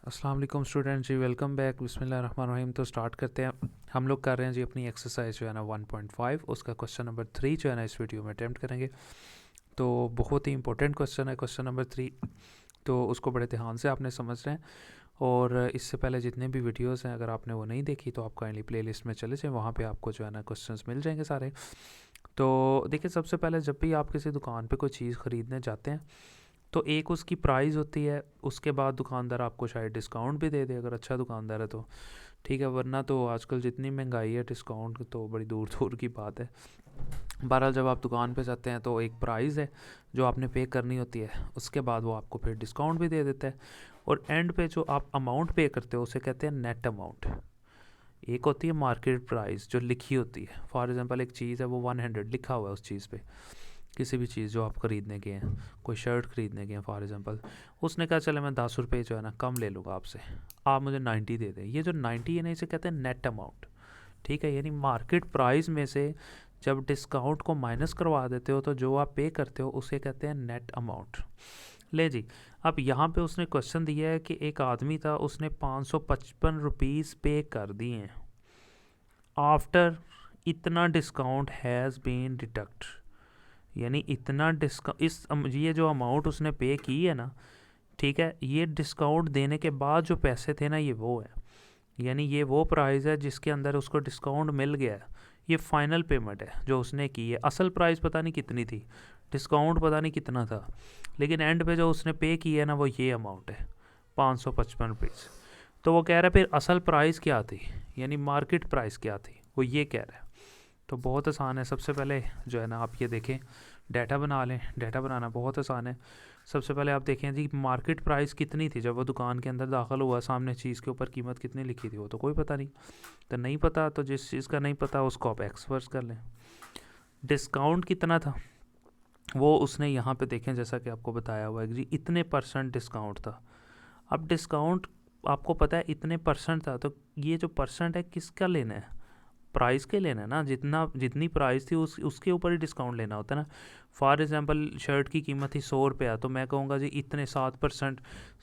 अस्सलाम वालेकुम स्टूडेंट जी, welcome back. बिस्मिल्लाहिर्रहमानिर्रहीम। तो स्टार्ट करते हैं। हम लोग कर रहे हैं जी अपनी एक्सरसाइज जो है ना 1.5, उसका क्वेश्चन नंबर 3 जो है ना इस वीडियो में अटैम्प्ट करेंगे। तो बहुत ही इंपॉर्टेंट क्वेश्चन है क्वेश्चन नंबर 3, तो उसको बड़े ध्यान से आपने समझ रहे हैं। और इससे पहले जितने भी वीडियोस हैं, अगर आपने वो नहीं देखी तो आप काइंडली प्लेलिस्ट में चले जाएँ, वहाँ पे आपको जो है ना क्वेश्चंस मिल जाएंगे सारे। तो देखिए, सबसे पहले जब भी आप किसी दुकान पे कोई चीज़ ख़रीदने जाते हैं तो एक उसकी प्राइस होती है, उसके बाद दुकानदार आपको शायद डिस्काउंट भी दे दे, अगर अच्छा दुकानदार है तो ठीक है, वरना तो आजकल जितनी महंगाई है डिस्काउंट तो बड़ी दूर दूर की बात है। बहरहाल जब आप दुकान पे जाते हैं तो एक प्राइस है जो आपने पे करनी होती है, उसके बाद वो आपको फिर डिस्काउंट भी दे देता है। और एंड पे जो आप अमाउंट पे करते हो उसे कहते हैं नेट अमाउंट। एक होती है मार्केट प्राइस जो लिखी होती है, फॉर एग्जांपल एक चीज़ है वो 100 लिखा हुआ है उस चीज़ पे, किसी भी चीज़ जो आप ख़रीदने गए हैं, कोई शर्ट ख़रीदने गए हैं फॉर एग्जांपल, उसने कहा चले मैं 10 रुपये जो है ना कम ले लूँगा आपसे, आप मुझे 90 दे दें। ये जो 90 है ना, इसे कहते हैं नेट अमाउंट। ठीक है, यानी मार्केट प्राइस में से जब डिस्काउंट को माइनस करवा देते हो तो जो आप पे करते हो उसे कहते हैं नेट अमाउंट। ले जी, अब यहाँ पे उसने क्वेश्चन दिया है कि एक आदमी था, उसने 555 रुपीज़ पे कर दिए हैं आफ्टर इतना डिस्काउंट हैज़ बीन डिडक्ट। यानी इतना डिस्काउंट, ये जो अमाउंट उसने पे की है ना, ठीक है, ये डिस्काउंट देने के बाद जो पैसे थे ना, ये वो है। यानी ये वो प्राइस है जिसके अंदर उसको डिस्काउंट मिल गया है। ये फाइनल पेमेंट है जो उसने की है। असल प्राइस पता नहीं कितनी थी, डिस्काउंट पता नहीं कितना था, लेकिन एंड पे जो उसने पे किया है ना वो ये अमाउंट है, 555 रुपीज़। तो वो कह रहा है फिर असल प्राइस क्या थी, यानी मार्केट प्राइस क्या थी, वो ये कह रहा है। तो बहुत आसान है। सबसे पहले जो है ना आप ये देखें, डाटा बना लें। डाटा बनाना बहुत आसान है। सबसे पहले आप देखें जी मार्केट प्राइस कितनी थी जब वो दुकान के अंदर दाखिल हुआ, सामने चीज़ के ऊपर कीमत कितनी लिखी थी वो तो कोई पता नहीं। तो नहीं पता, तो जिस चीज़ का नहीं पता उसको आप एक्स फर्ज कर लें। डिस्काउंट कितना था वो उसने यहाँ पे देखें, जैसा कि आपको बताया हुआ है जी इतने % डिस्काउंट था। अब डिस्काउंट आपको पता है इतने % था, तो ये जो % है किसका लेना है, प्राइस के लेना है ना। जितनी प्राइस थी उसके ऊपर ही डिस्काउंट लेना होता है ना। फॉर एग्जांपल शर्ट की कीमत थी 100 रुपया, तो मैं कहूँगा जी इतने 7%,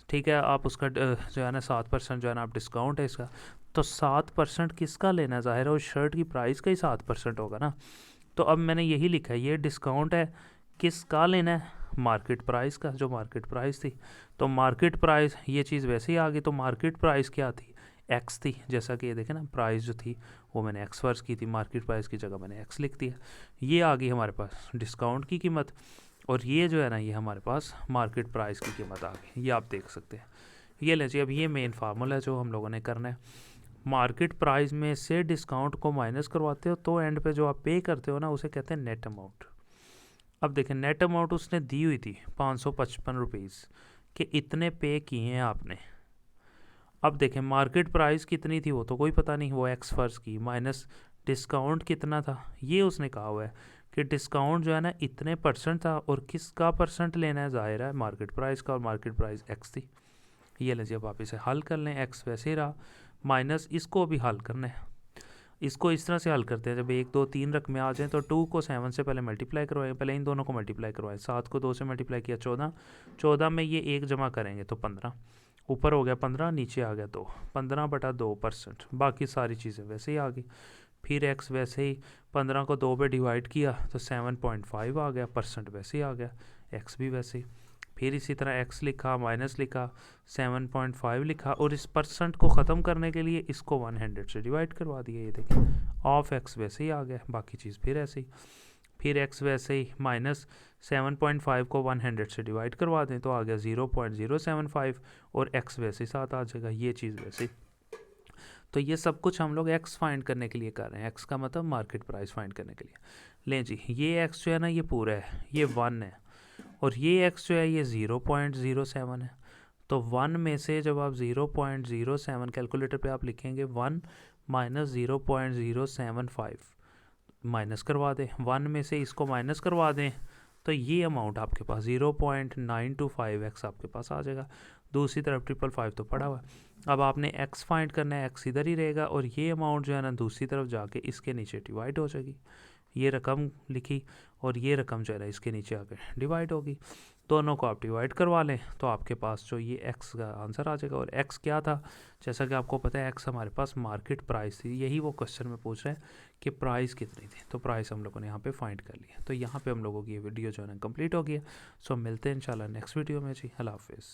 ठीक है, आप उसका जो है ना 7% जो है ना आप डिस्काउंट है इसका, तो 7% किसका लेना है, ज़ाहिर है उस शर्ट की प्राइस का ही 7% होगा ना। तो अब मैंने यही लिखा है, ये डिस्काउंट है, किसका लेना है, मार्केट प्राइस का, जो मार्केट प्राइस थी। तो मार्केट प्राइस, ये चीज़ वैसे ही आ गई, तो मार्केट प्राइस क्या थी, एक्स थी। जैसा कि ये देखें ना, प्राइस जो थी वो मैंने एक्स फर्ज की थी, मार्केट प्राइस की जगह मैंने एक्स लिख दिया। ये आ गई हमारे पास डिस्काउंट की कीमत, और ये जो है ना ये हमारे पास मार्केट प्राइस की कीमत आ गई। ये आप देख सकते हैं। ये लीजिए, अब ये मेन फार्मूला है जो हम लोगों ने करना है। मार्केट प्राइस में से डिस्काउंट को माइनस करवाते हो तो एंड पे जो आप पे करते हो ना उसे कहते हैं नेट अमाउंट। अब देखें, नेट अमाउंट उसने दी हुई थी 555 रुपीज़ कि इतने पे किए हैं आपने। अब देखें मार्केट प्राइस कितनी थी वो तो कोई पता नहीं, वो एक्स फर्ज की, माइनस डिस्काउंट कितना था, ये उसने कहा हुआ है कि डिस्काउंट जो है ना इतने % था, और किसका % लेना है, ज़ाहिर है मार्केट प्राइस का, और मार्केट प्राइस एक्स थी। ये लीजिए, अब आप इसे हल कर लें, एक्स वैसे ही रहा, माइनस इसको भी हल करना है। इसको इस तरह से हल करते हैं, जब 1 2 3 रकमें आ जाएँ तो 2 को 7 से पहले मल्टीप्लाई करवाएं, पहले इन दोनों को मल्टीप्लाई करवाएं। 7 को 2 से मल्टीप्लाई किया 14, 14 में ये 1 जमा करेंगे तो 15, ऊपर हो गया 15, नीचे आ गया 2, 15/2%। बाकी सारी चीज़ें वैसे ही आ गई। फिर एक्स वैसे ही 15 को 2 पे डिवाइड किया तो 7.5 आ गया, % वैसे ही आ गया, एक्स भी वैसे ही। फिर इसी तरह एक्स लिखा, माइनस लिखा, 7.5 लिखा, और इस % को ख़त्म करने के लिए इसको 100 से डिवाइड करवा दिया। ये देखें, ऑफ एक्स वैसे ही आ गया, बाकी चीज़ फिर ऐसे ही। फिर एक्स वैसे ही, माइनस 7.5 को 100 से डिवाइड करवा दें तो आ गया 0.075, और एक्स वैसे ही साथ आ जाएगा, ये चीज़ वैसे। तो ये सब कुछ हम लोग एक्स फाइंड करने के लिए कर रहे हैं, एक्स का मतलब मार्केट प्राइस फाइंड करने के लिए। लें जी, ये एक्स जो है ना ये पूरा है, ये 1 है, और ये एक्स जो है ये 0.07 है। तो 1 में से जब आप 0.07 कैलकुलेटर पे आप लिखेंगे 1 माइनस 0.075, माइनस करवा दें, 1 में से इसको माइनस करवा दें तो ये अमाउंट आपके पास 0.925x आपके पास आ जाएगा। दूसरी तरफ 555 तो पड़ा हुआ है। अब आपने x फाइंड करना है, x इधर ही रहेगा, और ये अमाउंट जो है ना दूसरी तरफ जाके इसके नीचे डिवाइड हो जाएगी। ये रकम लिखी और ये रकम जो है ना इसके नीचे आकर डिवाइड होगी। दोनों को आप डिवाइड करवा लें तो आपके पास जो ये एक्स का आंसर आ जाएगा। और एक्स क्या था, जैसा कि आपको पता है एक्स हमारे पास मार्केट प्राइस थी, यही वो क्वेश्चन में पूछ रहे हैं कि प्राइस कितनी थी, तो प्राइस हम लोगों ने यहाँ पे फाइंड कर लिया। तो यहाँ पे हम लोगों की ये वीडियो जो है ना कंप्लीट हो गया। सो मिलते हैं इंशाल्लाह नेक्स्ट वीडियो में जी। अल्लाह हाफिज़।